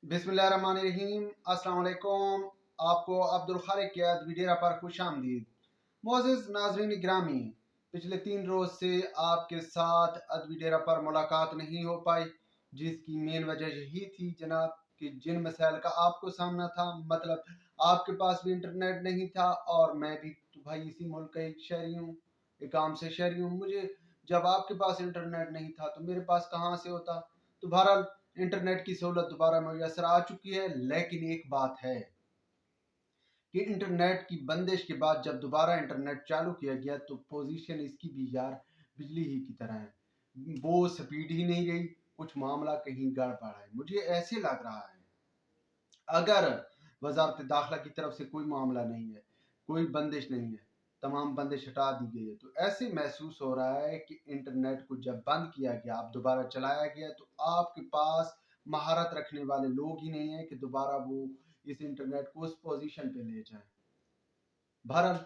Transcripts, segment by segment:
बिस्मिल्लाहिर्रहमानिर्रहीम। अस्सलाम वालेकुम। आपको अब्दुल खालिक के अदबी डेरा पर खुश आमदीद। मोअज़्ज़िज़ नाज़रीन ग्रामी, पिछले 3 रोज़ से आपके साथ अदबी डेरा पर मुलाकात नहीं हो पाई, जिसकी मेन वजह यही थी जनाब कि जिन मसाइल का आपको सामना था, मतलब आपके पास भी इंटरनेट नहीं था और मैं भी तो भाई इसी मुल्क का एक शहरी हूँ, एक आम से शहरी हूँ। मुझे जब आपके पास इंटरनेट नहीं था तो मेरे पास कहाँ से होता। तो बहरहाल इंटरनेट की सहूलत दोबारा मुयसर आ चुकी है, लेकिन एक बात है कि इंटरनेट की बंदिश के बाद जब दोबारा इंटरनेट चालू किया गया तो पोजीशन इसकी भी यार बिजली ही की तरह है, वो स्पीड ही नहीं रही। कुछ मामला कहीं गड़बड़ है, मुझे ऐसे लग रहा है अगर वजारत दाखिला की तरफ से कोई मामला नहीं है, कोई बंदिश नहीं है, तमाम बंदिश हटा दी गई है, तो ऐसे महसूस हो रहा है कि इंटरनेट को जब बंद किया गया, अब दोबारा चलाया गया, तो आपके पास महारत रखने वाले लोग ही नहीं है कि दोबारा वो इस इंटरनेट को उस पोजीशन पे ले जाएं। बहरहाल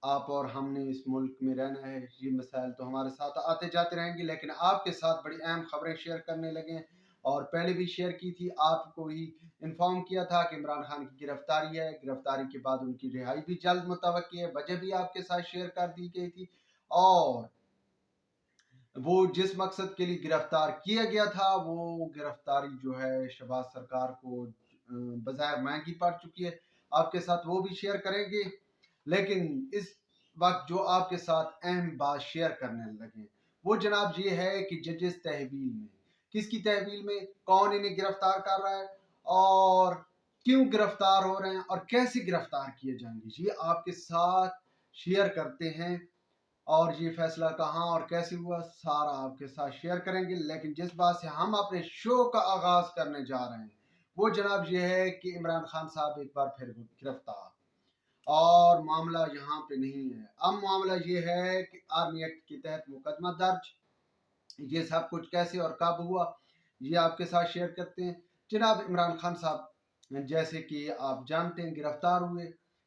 आप और हमने इस मुल्क में रहना है, ये मसाइल तो हमारे साथ आते जाते रहेंगे, लेकिन आपके साथ बड़ी अहम खबरें शेयर करने लगे हैं। और पहले भी शेयर की थी, आपको ही इन्फॉर्म किया था कि इमरान खान की गिरफ्तारी है, गिरफ्तारी के बाद उनकी रिहाई भी जल्द मुतवक्की है, वजह भी आपके साथ शेयर कर दी गई थी। और वो जिस मकसद के लिए गिरफ्तार किया गया था, वो गिरफ्तारी जो है शहबाज सरकार को बज़ाहिर महंगी पड़ चुकी है। आपके साथ वो भी शेयर करेंगे, लेकिन इस वक्त जो आपके साथ अहम बात शेयर करने लगे वो जनाब ये है कि जजेस तहवील में, किसकी तहवील में, कौन इन्हें गिरफ्तार कर रहा है और क्यों गिरफ्तार हो रहे हैं और कैसे गिरफ्तार किए जाएंगे, ये आपके साथ शेयर करते हैं। और ये फैसला कहाँ और कैसे हुआ सारा आपके साथ शेयर करेंगे। लेकिन जिस बात से हम अपने शो का आगाज करने जा रहे हैं वो जनाब ये है कि इमरान खान साहब एक बार फिर गिरफ्तार। और मामला यहाँ पे नहीं है, अब मामला ये है कि आर्मी एक्ट के तहत मुकदमा दर्ज। ये सब कुछ कैसे और कब हुआ ये आपके साथ शेयर करते हैं। जनाब इमरान खान साहब जैसे कि आप जानते हैं गिरफ्तार हुए,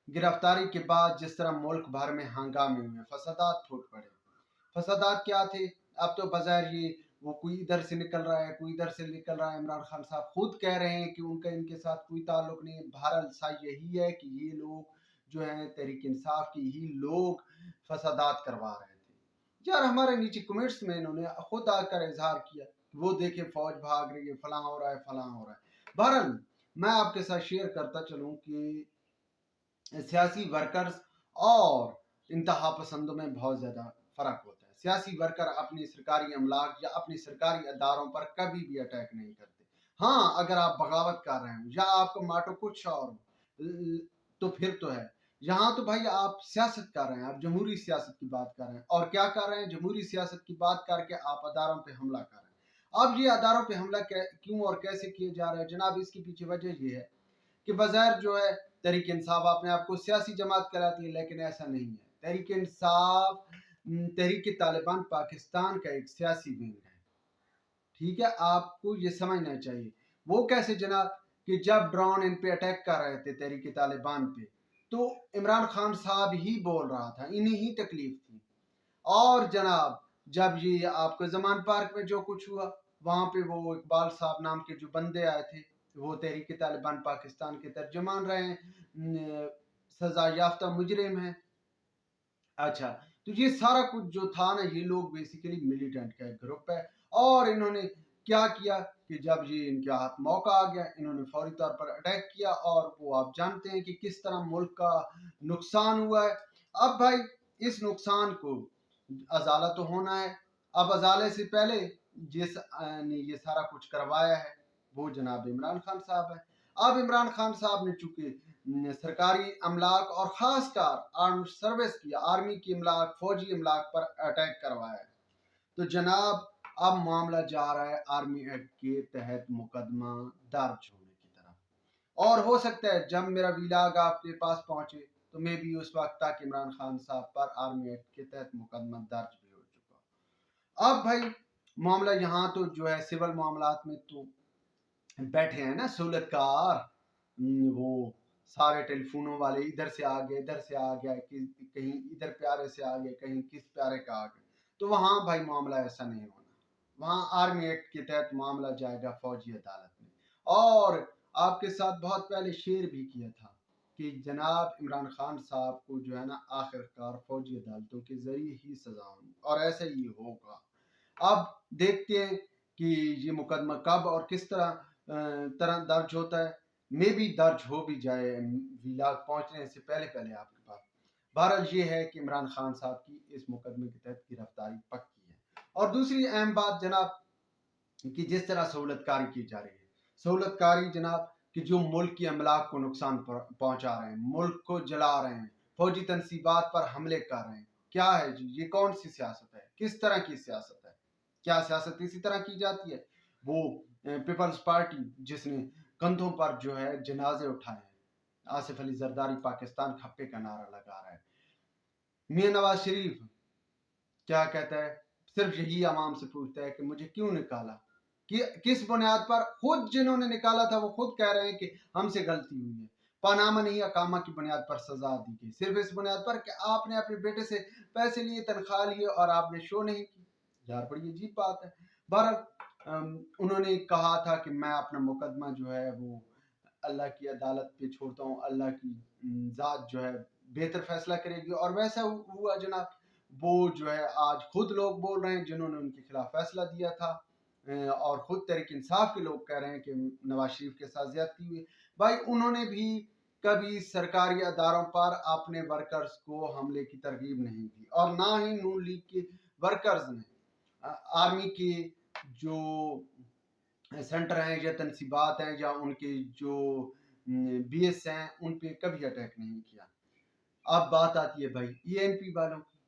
गिरफ्तारी के बाद जिस तरह मुल्क भर में हंगामे हुए, फसादात फूट पड़े। फसादात क्या थे? अब तो बाजार ये वो कोई इधर से निकल रहा है, कोई इधर से निकल रहा है। इमरान खान साहब खुद कह रहे हैं कि उनका इनके साथ कोई ताल्लुक नहीं है। बहरहाल सा यही है कि ये लोग जो है तहरीक इंसाफ की ही लोग फसादात करवा रहे थे। यार हमारे नीचे कमेंट्स में इन्होंने खुद आकर इजहार किया कि वो देखे फौज भाग रही है, फलां हो रहा है, फलां हो रहा है। बहरहाल मैं आपके साथ शेयर करता चलूं कि सियासी वर्कर्स और इंतहा पसंदों में बहुत ज़्यादा फ़र्क होता है। सियासी वर्कर अपनी सरकारी अमलाक या अपनी सरकारी अदारों पर कभी भी अटैक नहीं करते। हाँ, अगर आप बगावत कर रहे हो या आपका माटो कुछ और हो तो फिर तो है। यहाँ तो भाई आप सियासत कर रहे हैं, आप जमहूरी सियासत की बात कर रहे हैं। और क्या कर रहे हैं? जमहूरी सियासत की बात करके आप अदारों पे हमला कर रहे हैं। अब ये अदारों पे हमला क्यों और कैसे किए जा रहे हैं जनाब, इसके पीछे वजह ये है कि बज़ाहिर जो है तहरीक इंसाफ अपने आप को सियासी जमात कराती है, लेकिन ऐसा नहीं है। तहरीक इंसाफ तहरीक तालिबान पाकिस्तान का एक सियासी विंग है। ठीक है, आपको ये समझना चाहिए। वो कैसे जनाब कि जब ड्रोन इन पे अटैक कर रहे थे तहरीक तालिबान पे, तो इमरान खान साहब ही बोल रहा था, इन्हीं ही तकलीफ थी। और जनाब जब ये आपके जमान पार्क में जो कुछ हुआ, वहां पे वो इकबाल साहब नाम के जो बंदे आए थे, वो तहरीक तालिबान पाकिस्तान के तर्जुमान रहे हैं, सजा याफ्ता मुजरिम हैं। अच्छा, तो ये सारा कुछ जो था ना, ये लोग बेसिकली मिलिटेंट का एक ग्रुप है। और इन्होंने क्या किया कि जब ये इनके हाथ मौका आ गया, इन्होंने फौरी तौर पर अटैक किया। और वो आप जानते हैं कि किस तरह मुल्क का नुकसान हुआ है। अब भाई इस नुकसान को अजाला तो होना है। अब अजाले से पहले जिस ने ये सारा कुछ करवाया है वो जनाब इमरान खान साहब है। अब इमरान खान साहब ने चूंकि सरकारी अमलाक और खासकर आर्म सर्विस की, आर्मी की अमलाक, फौजी अमलाक पर अटैक करवाया है, तो जनाब अब मामला जा रहा है आर्मी एक्ट के तहत मुकदमा दर्ज होने की तरफ। और हो सकता है जब मेरा वीलाग आपके पास पहुंचे तो मैं भी उस वक्त तक इमरान खान साहब पर आर्मी एक्ट के तहत मुकदमा दर्ज भी हो चुका। अब भाई मामला यहाँ तो जो है सिविल मामलात में तो बैठे हैं ना सहूलतकार, वो सारे टेलीफोनों वाले इधर से आ गए, इधर से आ गया, कहीं इधर प्यारे से आ गए, कहीं किस प्यारे का आ गए। तो वहां भाई मामला ऐसा नहीं होना, वहां आर्मी एक्ट के तहत मामला जाएगा फौजी अदालत में। اور آپ کے ساتھ بہت پہلے شیئر بھی کیا تھا کہ جناب عمران خان صاحب کو جو ہے نا آخر کار فوجی عدالتوں کے ذریعے ہی سزا ہونی اور ایسا ہی ہوگا۔ اب دیکھتے ہیں کہ یہ مقدمہ کب اور کس طرح درج ہوتا ہے، میں بھی درج ہو بھی جائے ویلاگ پہنچنے سے پہلے آپ کے پاس۔ بہرحال یہ ہے کہ عمران خان صاحب کی اس مقدمے کے تحت گرفتاری پکی ہے۔ اور دوسری اہم بات جناب کہ جس طرح سہولت کاری کی جا رہی ہے، سہولت کاری جناب کہ جو ملک کی املاک کو نقصان پہنچا رہے ہیں، ملک کو جلا رہے ہیں، فوجی تنصیبات پر حملے کر رہے ہیں، کیا ہے جی یہ کون سی سیاست ہے؟ کس طرح کی سیاست ہے؟ کیا سیاست اسی طرح کی جاتی ہے؟ وہ پیپلز پارٹی جس نے کندھوں پر جو ہے جنازے اٹھائے ہیں، آصف علی زرداری پاکستان کھپے کا نعرہ لگا رہا ہے، میاں نواز شریف کیا کہتا ہے؟ صرف یہی عوام سے پوچھتا ہے کہ مجھے کیوں نکالا، کس بنیاد پر؟ خود جنہوں نے نکالا تھا وہ خود کہہ رہے ہیں کہ ہم سے غلطی ہوئی ہے، پانامہ نہیں اقامہ کی بنیاد پر سزا دی گئی، صرف اس بنیاد پر کہ آپ نے اپنے بیٹے سے پیسے لیے، تنخواہ لیے اور آپ نے شو نہیں کی۔ یار بڑی عجیب بات ہے۔ بہرحال انہوں نے کہا تھا کہ میں اپنا مقدمہ جو ہے وہ اللہ کی عدالت پہ چھوڑتا ہوں، اللہ کی ذات جو ہے بہتر فیصلہ کرے گی، اور ویسا ہوا جناب۔ وہ جو ہے آج خود لوگ بول رہے ہیں جنہوں نے ان کے خلاف فیصلہ دیا تھا، اور خود تحریک انصاف کے لوگ کہہ رہے ہیں کہ نواز شریف کے ساتھ زیادتی ہوئی۔ بھائی انہوں نے بھی کبھی سرکاری اداروں پر اپنے ورکرز کو حملے کی ترغیب نہیں دی، اور نہ ہی نون لیگ کے ورکرز نے آرمی کے جو سینٹر ہیں یا تنصیبات ہیں یا ان کے جو بی ایس ہیں ان پہ کبھی اٹیک نہیں کیا۔ اب بات آتی ہے بھائی ای این پی والوں کی،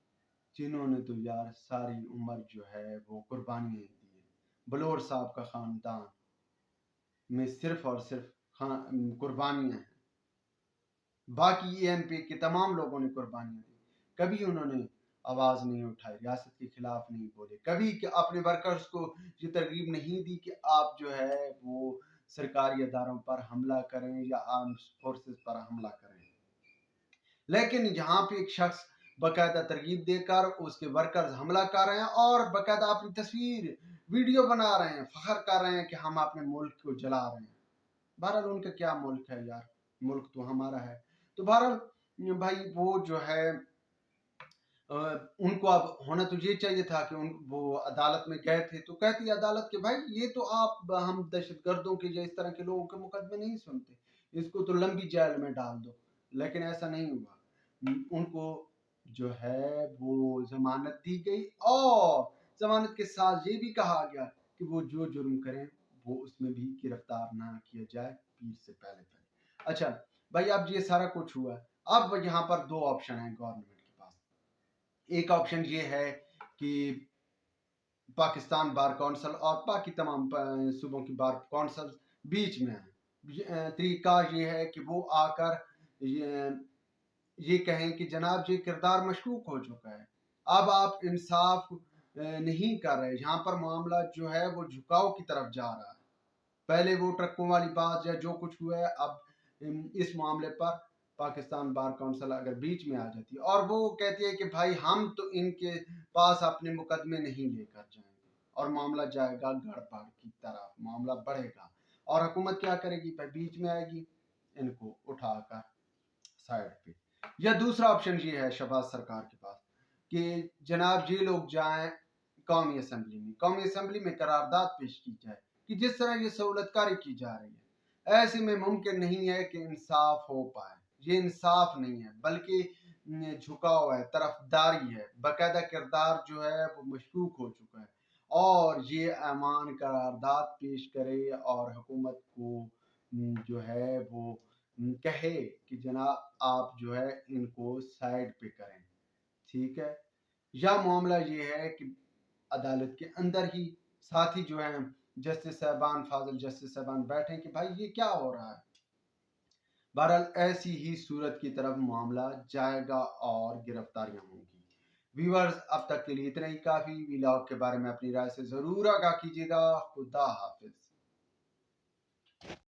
جنہوں نے تو یار ساری عمر جو ہے وہ قربانیاں دی ہیں۔ بلور صاحب کا خاندان میں صرف اور صرف قربانیاں ہیں، باقی ای این پی کے تمام لوگوں نے قربانیاں دی، کبھی انہوں نے آواز نہیں اٹھائی، ریاست کے خلاف نہیں بولے، کبھی کہ اپنے ورکرز کو یہ ترغیب نہیں دی کہ آپ جو ہے وہ سرکاری اداروں پر حملہ کریں یا آرمڈ فورسز پر حملہ کریں۔ لیکن یہاں پہ ایک شخص باقاعدہ ترغیب دے کر اس کے ورکرز حملہ کر رہے ہیں اور باقاعدہ اپنی تصویر ویڈیو بنا رہے ہیں، فخر کر رہے ہیں کہ ہم اپنے ملک کو جلا رہے ہیں۔ بہرحال ان کا کیا ملک ہے یار، ملک تو ہمارا ہے۔ تو بہرحال بھائی وہ جو ہے ان کو اب ہونا تو یہ چاہیے تھا کہ وہ عدالت میں گئے تھے تو کہتی عدالت کہ بھائی یہ تو آپ ہم دہشت گردوں کے یا اس طرح کے لوگوں کے مقدمے نہیں سنتے، اس کو تو لمبی جیل میں ڈال دو، لیکن ایسا نہیں ہوا۔ ان کو جو ہے وہ ضمانت دی گئی، اور ضمانت کے ساتھ یہ بھی کہا گیا کہ وہ جو جرم کریں وہ اس میں بھی گرفتار نہ کیا جائے پیر سے پہلے۔ اچھا بھائی اب یہ سارا کچھ ہوا ہے، اب یہاں پر دو آپشن ہیں گورنمنٹ کے پاس۔ ایک آپشن یہ ہے کہ پاکستان بار کونسل اور باقی تمام صوبوں کی بار کونسل بیچ میں ہیں۔ طریقہ یہ ہے کہ وہ آ کر یہ کہیں کہ جناب یہ کردار مشکوک ہو چکا ہے، اب آپ انصاف نہیں کر رہے، یہاں پر معاملہ جو ہے وہ جھکاؤ کی طرف جا رہا ہے۔ پہلے وہ ٹرکوں والی بات یا جو کچھ ہوا ہے، اب اس معاملے پر پاکستان بار کونسل اگر بیچ میں آ جاتی ہے اور وہ کہتی ہے کہ بھائی ہم تو ان کے پاس اپنے مقدمے نہیں لے کر جائیں گے، اور معاملہ جائے گا گڑبڑ کی طرف، معاملہ بڑھے گا، اور حکومت کیا کرے گی؟ پھر بیچ میں آئے گی ان کو اٹھا کر سائڈ پہ۔ یا دوسرا آپشن یہ ہے شہباز سرکار کے پاس کہ جناب یہ لوگ جائیں قومی اسمبلی میں قرارداد پیش کی جائے کہ جس طرح یہ سہولت کاری کی جا رہی ہے، ایسے میں ممکن نہیں ہے کہ انصاف ہو پائے، یہ انصاف نہیں ہے بلکہ جھکاؤ ہے، طرفداری ہے، باقاعدہ کردار جو ہے وہ مشکوک ہو چکا ہے، اور یہ ایمان قرارداد پیش کرے اور حکومت کو جو ہے وہ کہے کہ جناب آپ جو ہے ان کو سائڈ پہ کریں، ٹھیک ہے۔ یا معاملہ یہ ہے کہ عدالت کے اندر ہی ساتھی جو ہیں جسٹس صاحبان، فاضل جسٹس صاحبان بیٹھیں کہ بھائی یہ کیا ہو رہا ہے۔ بہرحال ایسی ہی صورت کی طرف معاملہ جائے گا اور گرفتاریاں ہوں گی۔ ویورز اب تک کے لیے اتنا ہی کافی، ویلاگ کے بارے میں اپنی رائے سے ضرور آگاہ کیجیے گا۔ خدا حافظ۔